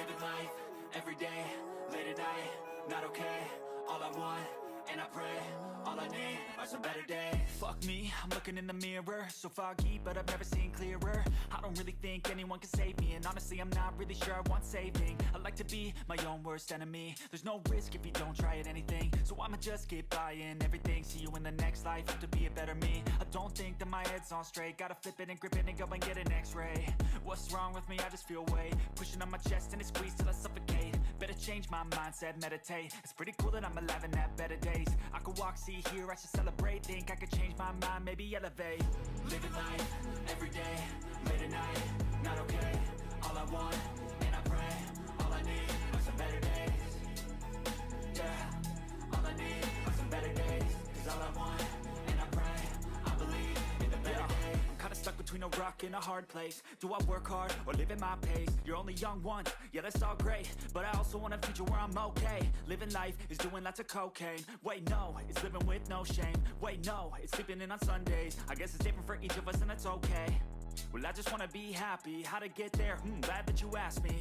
Living life, everyday, late at night, not okay. All I want, and I pray, all I need are some better days. Fuck me, I'm looking in the mirror, so foggy, but I've never seen clearer. I don't really think anyone can save me, and honestly I'm not really sure I want saving. I like to be my own worst enemy. There's no risk if you don't try at anything, so I'ma just keep buying everything. See you in the next life, have to be a better me. I don't think that my head's on straight, gotta flip it and grip it and go and get an x-ray. What's wrong with me? I just feel weight pushing on my chest and it squeezes till I suffocate. Better change my mindset, meditate. It's pretty cool that I'm alive and have better days. I could walk, see, hear, I should celebrate. Think I could change my mind, maybe elevate. Living life, everyday, late at night, not okay. All I want, and I pray, all I need are some better days. Yeah, all I need are some better days. Cause all I want, and I pray, I believe in the better days. I'm kinda stuck between a rock and a hard place. Do I work hard or live at my pace? You're only young once, yeah that's all great, but I also want a future where I'm okay. Living life is doing lots of cocaine. Wait no, it's living with no shame. Wait no, it's sleeping in on Sundays. I guess it's different for each of us and that's okay. Well I just wanna be happy, how to get there? Glad that you asked me.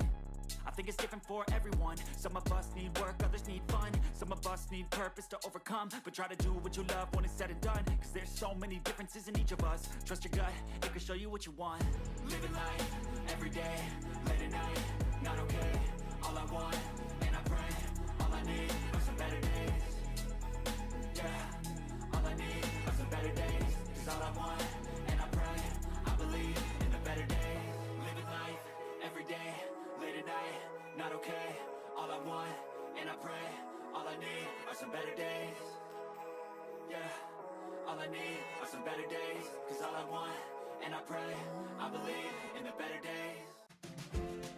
I think it's different for everyone. Some of us need work, others need fun. Some of us need purpose to overcome. But try to do what you love when it's said and done. Cause there's so many differences in each of us. Trust your gut, it can show you what you want. Living life, everyday, late at night, not okay. All I want, and I pray, all I need are some better days. Yeah, all I need are some better days. Cause all I want, and I pray, I believe in the better days. Living life, everyday, late at night, not okay. All I want, and I pray, all I need are some better days. Yeah, all I need are some better days. Cause all I want, and I pray, I believe in the better days.